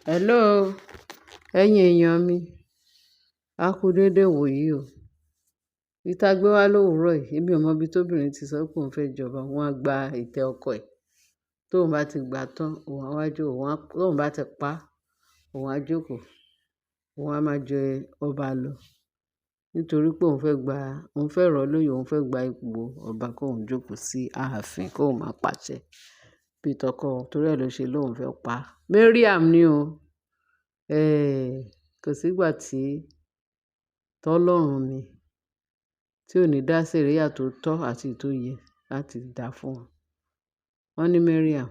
Hello, ẹ̀yin èèyàn mi, a kú dédé wòyí o. Ìta gbé wá lówùúrọ̀ yìí, èmi ò mọ ibi tóbìnrin ti sọ pé òun fẹ́ jọba, òun á gba ìtẹ́ ọkọ ẹ̀. Tóun bá ti gbà tán, òun á wá jókòó, tóun bá ti pa á, òun á jókòó, òun á máa jẹ ọba lọ. Nítorí pé òun fẹ́ rọ̀ ọ́ lóyè, òun fẹ́ gba ipò ọba kóun jókòó sí ààfin, kóun máa pàṣẹ. Bí tọkọ, torí ẹ̀ ló ṣe lóun fẹ́ pa á. Mariam ni o. Kò sígbà tí tọ́lọ́run mi tí ò ní dá sẹ̀ríyà tó tọ́ àti tó yẹ láti dá fún wọn. Wọ́n ní Mariam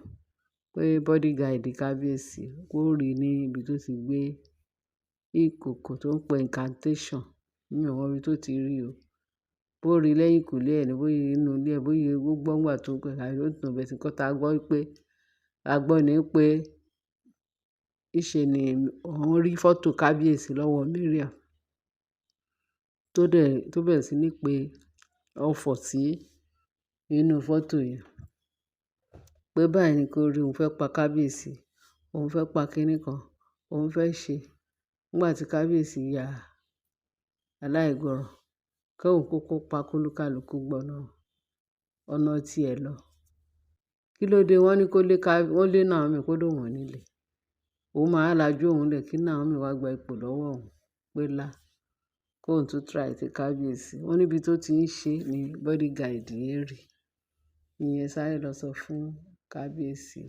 pé bodyguard kábíyèsí kó rí ní ibi tó ti gbé ìkòkò tó ń pe incantation. Mi ò mọ ibi tó ti rí o. Bó rí lẹ́yìn ìkùlé ẹ̀ ní bóyá inú ilé ẹ̀, bóyá ó gbọ́ ńgbà tó ń pè I don't know, but nǹkan tá a gbọ́ ni pé ìṣe ni òun rí fọ́tò kábíyèsí lọ́wọ́ Mariam tó bẹ̀rẹ̀ sí ní pé ọfọ̀ sí inú fọ́tò yẹn. Pé báyìí ni kó rí, òun fẹ́ pa kábíyèsí, òun fẹ́ pa kinní kan, òun fẹ́ ṣe. Nígbà tí kábíyèsí ya aláìgbọràn, kóun kúkú pa kólúkálùkù gbọ̀nà ọ̀nà tiẹ̀ lọ. Kí ló dé? Wọ́n ní wọ́n lé Naomi kó lóun ò nílé. Òun máa lajú òun lẹ̀ kí Naomi wá gba ipò lọ́wọ́ òun pé kóun tún try ti kábíyèsí. Wọ́n níbi tó ti ń ṣe ni bodyguard yẹn rí. Ìyẹn sáré lọ sọ fún kábíyèsí.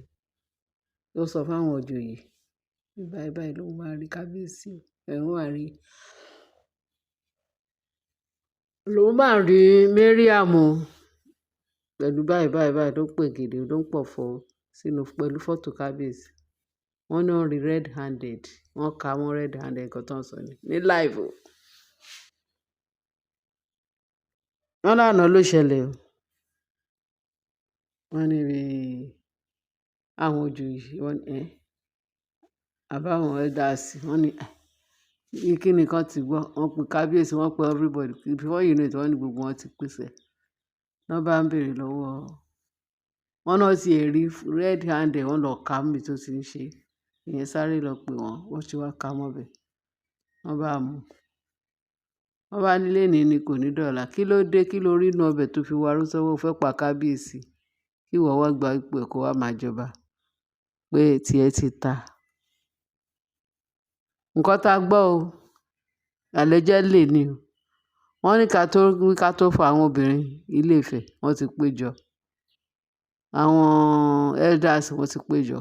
Ó sọ fún àwọn ìjòyè pé báyìí báyìí lòun máa rí kábíyèsí o. Lòun máa rí Mariam o. Pẹ̀lú báyìí báyìí báyìí ló pègèdè ló ń pọ̀fọ̀ pẹ̀lú fọ́tò kábíyèsí. Wọ́n ní wọ́n rí red handed. Wọ́n ka wọ́n red handed nǹkan tó ń sọ ní live o. Wọ́n lánàá ló ṣẹlẹ̀ o. Wọ́n ní bí àwọn ìjòyè wọ́n ní àbáwọn elders wọ́n ní kí nìkan ti gbọ́. Wọ́n pe kábíyèsí, wọ́n pe everybody. Before you know it, wọ́n ní gbogbo wọn ti pèsè. Wọ́n bá ń béèrè lọ́wọ́ wọn náà ti rí red handed, wọ́n lọ ka níbi tó ti ń ṣe. Ìyẹn sáré lọ pè wọ́n ti wá ka mọ́bẹ̀. Wọ́n bá mú. Wọ́n bá ní lénìí ni kò ní dọ̀la. Kí ló dé? Kí ló rí inú ọbẹ̀ tó fi warú sọ́wọ́? Ó fẹ́ pa kábíyèsí. Kí ìwọ wá gba ipò ẹ̀ kó wá máa jọba. Pé tiẹ̀ ti ta. Nǹkan tá a gbọ́ o. Allegedly ni o. Wọ́n ní ká tó fa àwọn obìnrin Ilé Ifẹ̀, wọ́n ti péjọ. Àwọn elders wọ́n ti péjọ.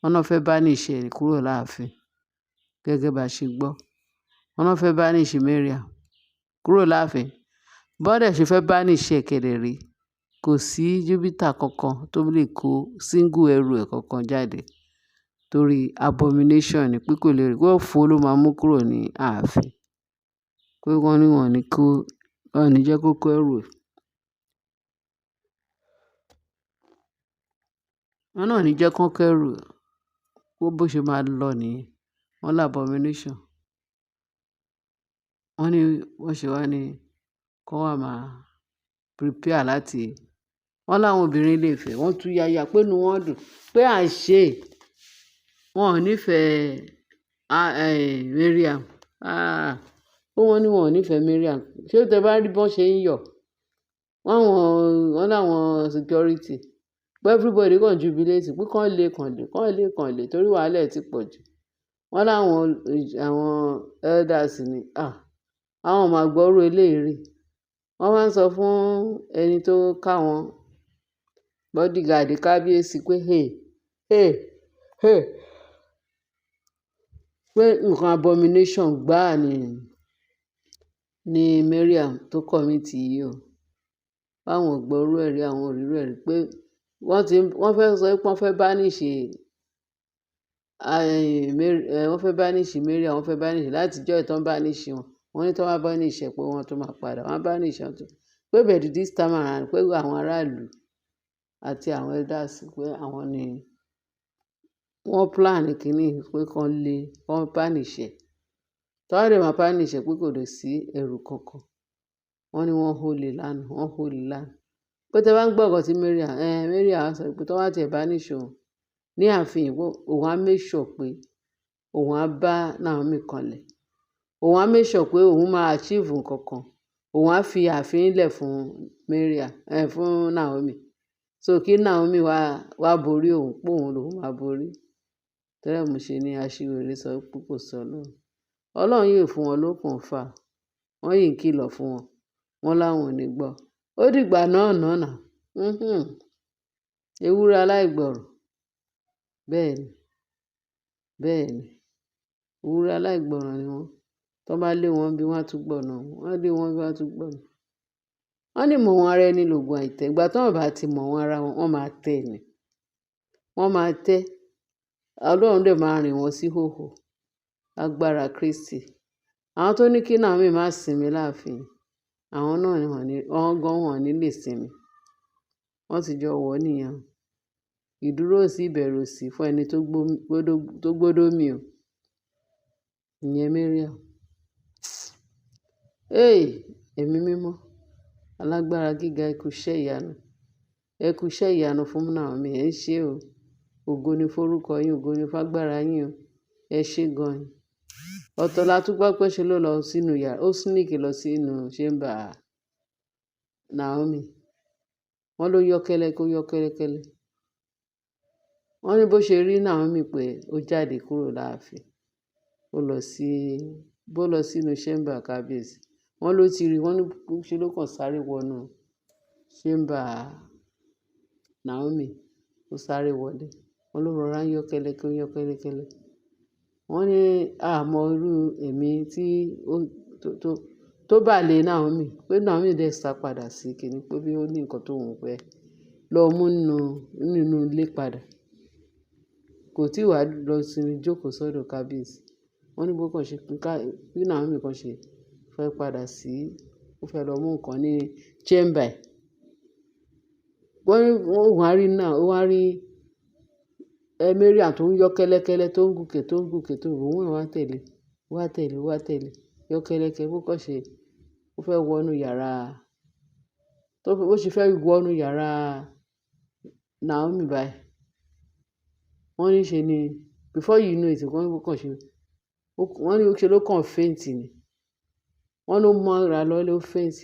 Wọ́n náà fẹ́ banish ẹ̀ kúrò láàfin. Gẹ́gẹ́ bá ṣe gbọ́. Wọ́n náà fẹ́ banish Mariam kúrò láàfin. Bọ́dẹ̀ ṣe fẹ́ banish ẹ̀ kẹ̀dẹ̀ rí. Kò sí Júpítà kankan tó lè kó single ẹrù ẹ̀ kankan jáde. Torí abomination ni pé kò lè rí. Pé òfo ló máa mú kúrò ní ààfin. Pé wọ́n ní wọ́n ò ní jẹ́ kó kó ẹrù ẹ̀. Wọ́n náà ò ní jẹ́ kó kó ẹrù ẹ̀. Bó ṣe máa lọ nìyẹn. Wọ́n lá abomination. Wọ́n ní wọ́n ṣe wá ní kó wá máa prepare láti. Wọ́n láwọn obìnrin Ilé Ifẹ̀ wọ́n tú yaya pé inú wọn dùn pé à ń ṣe. Wọn ò nífẹ̀ẹ́ Mariam. Pé wọ́n ní wọn ò nífẹ̀ẹ́ Mariam. Ṣé tẹ bá rí bọ́n ṣe ń yọ̀? Wọ́n láwọn security. Pé everybody kàn jubilate pé kàn lé torí wàhálà ẹ̀ ti pọ̀ jù. Wọ́n láwọn elders ní àwọn máa gbọ́rú eléyìí rí. Wọ́n wá ń sọ fún ẹni tó ká wọn bodyguard kábíyèsí pé pé nǹkan abomination gbáà ni Mariam tó commit yìí o. Báwọn gbọ́rú ẹ̀ rí, àwọn òrírú ẹ̀ rí pé wọ́n fẹ́ sọ pé wọ́n fẹ́ banish Mariam, wọ́n fẹ́ banish látijọ́ ìtàn banish wọn. Wọ́n ní tí wọ́n bá banish ẹ̀ pé wọ́n tún máa padà. Wọ́n banish wọn tún. Pé but this time around pé àwọn aráàlú àti àwọn elders pé àwọn ni wọ́n plan kínní pé kán banish ẹ̀. Tí wọ́n dẹ̀ máa banish ẹ̀ pé kò lè sí ẹrù kankan. Wọ́n ní wọ́n hólè lánàá. Pé tẹ bá ń gbọ́ nǹkan tí Mariam sọ pé tí wọ́n bá tiẹ̀ banish òun ní ààfin pé òun á make sure pé òun á bá Naomi kanlẹ̀, òun á make sure pé òun máa achieve nǹkan kan, òun á fi ààfin lẹ̀ fún fún Naomi, so kí Naomi wá borí òun pé òun lòun máa borí. Torí ẹ̀ mo ṣe ní aṣiwèrè sọ pé kò sí Ọlọ́run yìí fún wọn lókun fà, wọ́n yìí ń kìlọ̀ fún wọn, wọ́n láwọn ò ní gbọ́. Ó dìgbà náà nà ewúrẹ́ aláìgbọràn, bẹ́ẹ̀ ni ewúrẹ́ aláìgbọràn ni wọ́n. Tó bá lé wọn bí wọ́n á tún gbọ̀nà, wọ́n lé wọn bí wọ́n á tún gbọ̀nà. Wọ́n ní mọ̀ wọn ara ẹni lògùn àìtẹ́, ìgbà tí wọ́n bá ti mọ̀ wọn ara wọn, wọ́n máa tẹ́ ni, wọ́n máa tẹ́. Ọlọ́run dẹ̀ máa rìn wọ́n sí hòhò agbára Kristi. Àwọn tó ní kí Naomi má sinmi láàfin, àwọn náà ni wọ́n gan wọn ní lè sinmi. Wọ́n ti jọ wọ̀ nìyẹn. Ìdúró sí ìbẹ̀rù sí fún ẹni tó gbódó mì o. Ìyẹn Mariam. Ẹ̀mí mímọ́ alágbára gíga, ẹ kú iṣẹ́ ìyanu, ẹ kú iṣẹ́ ìyanu fún Naomi, ẹ ń ṣe o. Ògo ni forúkọ yín, ògo ni fágbára yín o. Ẹ ṣé gan ni. Ọ̀tọ̀ la tún gbọ́ pé ṣe ló lọ sínú yàrá, ó sneak lọ sínú chamber Naomi. Wọ́n ló yọ́ kẹ́lẹ́kẹ́lẹ́. Wọ́n ní bó ṣe rí Naomi pé ó jáde kúrò láàfin, bó lọ sínú chamber kábíyèsí. Wọ́n ló ti rí, wọ́n ní ṣe ló kàn sáré wọnú chamber Naomi, ó sáré wọlé. Wọ́n ló rọra ń yọ́ kẹ́lẹ́kẹ́lẹ́. Wọ́n ní àmọ́ irú ẹ̀mí tí tó bà lé Naomi, pé Naomi dẹ̀ sá padà sí kinní, pé bí ó ní nǹkan tó wù pé lọ mú nínú ilé padà. Kò tí wàá lọ sinmi jókòó sọ́dọ̀ kábíyèsí. Wọ́n ní bí Naomi kan ṣe fẹ́ padà sí, ó fẹ́ lọ mú nǹkan ní chamber ẹ̀. Wọ́n wá rí Mariam tó ń yọ́ kẹ́lẹ́kẹ́lẹ́, tó ń gòkè òun wá tẹ̀lé yọ́ kẹ́lẹ́kẹ́lẹ́. Bó kàn ṣe ó fẹ́ wọnú yàrá, bó ṣe fẹ́ wọnú yàrá Naomi báyìí. Wọ́n ní ṣe ni before you know it, wọ́n ní ṣe ló kàn faint ni. Wọ́n ló mọ́ra lọ́lé ó faint.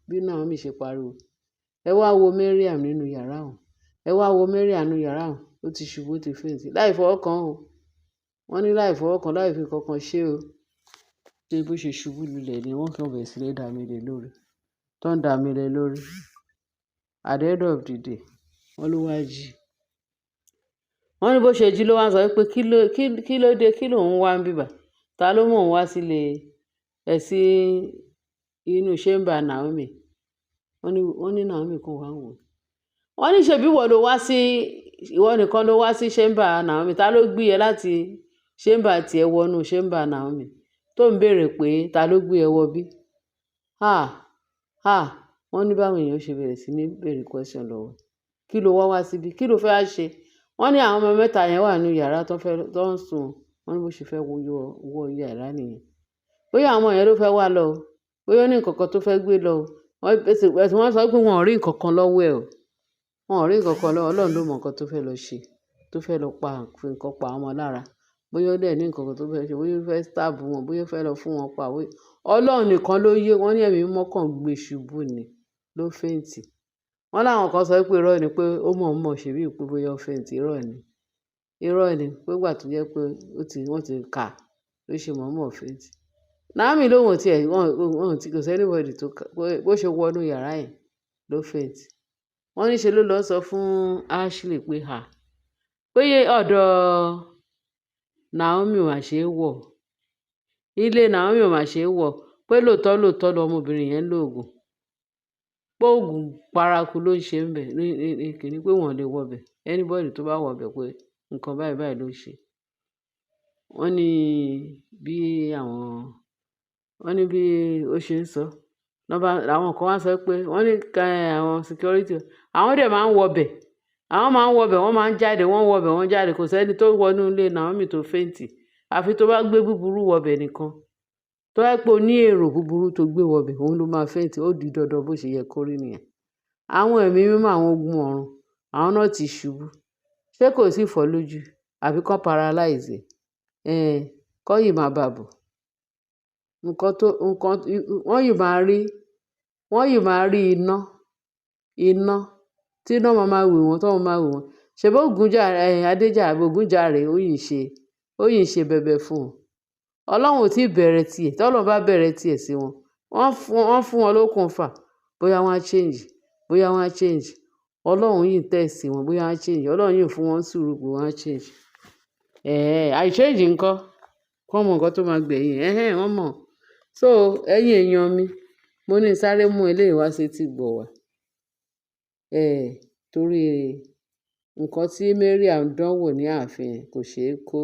Bí Naomi ṣe pariwo. Ẹ wá wo Mariam nínú yàrá òun. Ó ti ṣubú, ó ti faint. Láì fọwọ́ kàn o. Wọ́n ní láì fọwọ́ kàn, láì fi kankan ṣe o. Ṣé bó ṣe ṣubú lulẹ̀ ni wọ́n kàn bẹ̀rẹ̀ sí ní dà mí lé lórí. At the end of the day, wọ́n ló wá jí. Wọ́n ní bó ṣe jí ló wá sọ pé kí ló dé, kí lòun wá ń bíbà. Ta ló mọ̀ òun wá sí inú chamber Naomi. Wọ́n ní Naomi kan wá wò. Wọ́n ní ṣebí ìwọ nìkan ló wá sí chamber Naomi. Ta ló gbé ẹ láti chamber tiẹ̀ wọnú chamber Naomi tó ń béèrè pé ta ló gbé ẹ wọ bí. Wọ́n ní báwọn èèyàn ṣe bẹ̀rẹ̀ sí ní béèrè question lọ́wọ́. Kí ló wá síbí, kí ló fẹ́ wá ṣe. Wọ́n ní àwọn ọmọ mẹ́ta yẹn wà nínú yàrá tó ń sùn. Wọ́n ní bó ṣe fẹ́ wọ yàrá nìyẹn. Bóyá àwọn yẹn ló fẹ́ wá lọ o, bóyá ó ní nǹkan kan tó fẹ́ gbé lọ o. Wọ́n sọ pé wọn ò rí nǹkan kan lọ́wọ́ ẹ̀ o. Ọlọ́run ló mọ nǹkan tó fẹ́ lọ ṣe, tó fẹ́ lọ fi nǹkan pa ọmọ lára. Bóyá ó dẹ̀ ní nǹkan kan tó fẹ́ ṣe, bóyá ó fẹ́ stab wọn, bóyá ó fẹ́ lọ fún wọn pa. Ọlọ́run nìkan ló yé. Wọ́n ní ẹ̀mí mímọ́ kàn gbé ṣubú ni, ló faint. Wọ́n láwọn kan sọ pé irọ́ ni, pé ó mọ̀ọ́mọ̀ ṣe bí pé bóyá ó faint. Irọ́ ni pé ìgbà tó jẹ́ pé wọ́n ti kà ló ṣe mọ̀ọ́mọ̀ faint. Naomi lóhùn tiẹ̀, kò sí anybody tó kà, bó ṣe wọnú yàrá yẹn ló faint. Wọ́n ní ṣe ló lọ sọ fún Ashley pé ọ̀dọ̀ Naomi ò mà ṣe é wọ̀, ilé Naomi ò mà ṣe é wọ̀, pé lóòótọ́ lọmọbìnrin yẹn lóògùn, pé oògùn paraku ló ń ṣe ń bẹ̀ ní kìíní, pé wọ́n lè wọbẹ̀, anybody tó bá wọbẹ̀ pé nǹkan báyìí ló ṣe. Wọ́n ní bí ó ṣe ń sọ, àwọn kan wá sọ pé wọ́n ní àwọn security àwọn dẹ̀ máa ń wọbẹ̀, wọ́n máa ń jáde, wọ́n wọbẹ̀, wọ́n jáde. Kò sẹ́ni tó wọnú ilé Naomi tó faint, àfi tó bá gbé búburú wọbẹ̀ nìkan. Tó bá pé o ní èrò búburú tó gbé wọbẹ̀, òun ló máa faint. Ó di dandan bó ṣe yẹ kó rí nìyẹn. Àwọn ẹ̀mí mímọ́, àwọn ogun ọ̀run, àwọn náà ti ṣubú. Ṣé kò sí fọ́ lójú àbí kán paralyze ẹ̀? kọ́ yìí máa bàbọ̀ wọ́n yìí máa rí iná tí iná máa wì wọ́n tọ́wọ́n máa wì wọ́n ṣèbí Adéjàre Ògúnjàre ó yìí ń ṣe bẹbẹ fún wọn ọlọ́run ò tí ì bẹ̀rẹ̀ tiẹ̀ tọ́lọ́run bá bẹ̀rẹ̀ tiẹ̀ sí wọn wọ́n fún wọn lókun fà bóyá wọ́n á change ọlọ́run yìí tẹ̀ sí wọn bóyá wọ́n á change ọlọ́run yìí fún wọn sùúrù pé wọ́n á change àìchange ńkọ́ kọ́ mọ nǹkan tó máa gbẹ̀yìn wọ́n mọ̀ so ẹ̀yin èèyàn mi mo ní sáré mú eléyìí wá sétí gbọ̀ wá torí nǹkan tí Mariam dánwò ní ààfin kò ṣeé kó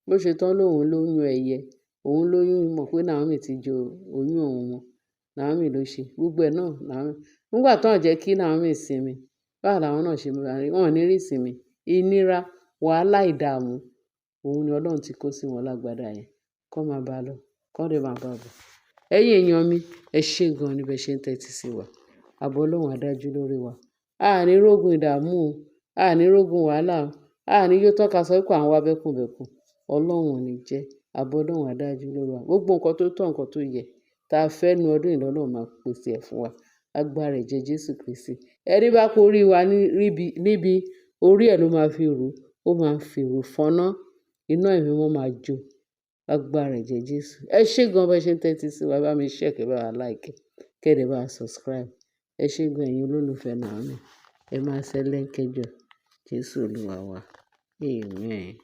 bó ṣe tán lòun lóyún ẹyẹ òun lóyún mọ̀ pé Naomi ti jo oyún òun wọn Naomi ló ṣe gbogbo ẹ̀ náà Naomi nígbà tó ń jẹ́ kí Naomi sinmi báwo làwọn náà ṣe wọn ò ní rí ìsinmi ìnira wàhálà ìdààmú òun ni Ọlọ́run ti kó sí wọn lágbádá yẹn kọ́ máa bá a lọ kọ́ dé máa bá a bọ̀ ẹ̀yin èèyàn mi ẹ ṣé gan ni bẹ́ẹ̀ ṣe ń tẹ́tí sí wa ààbò Ọlọ́run á dájú lórí wa àní rógun ìdààmú o àní rógun wàhálà o àní yóò tọ́ka sọ pé àwọn wá bẹ́kùnbẹ́kùn Ọlọ́run ò ní jẹ́ ààbò Ọlọ́run á dájú lórí wa gbogbo nǹkan tó tọ́ nǹkan tó yẹ tá a fẹ́ nu ọdún ìlọ́lọ́run máa pèsè ẹ̀ fún wa agbára ẹ̀jẹ̀ Jésù Kristi ẹni bá kó orí wa níbi orí ẹ̀ ló máa fi rù ó máa fi rù fọ́nà iná ẹ̀mí wọn máa jó agbára ẹ̀jẹ̀ Jésù ẹ ṣé gan bẹ́ẹ̀ ṣe ń tẹ́tí sí wa bá mi share kẹ́ bá wa like kẹ́dẹ̀ bá wa subscribe ẹ ṣé gan ẹ̀yin olólùfẹ́ Naomi ẹ máa ṣẹlẹ̀ kẹjọ Jésù Olúwa wa amen.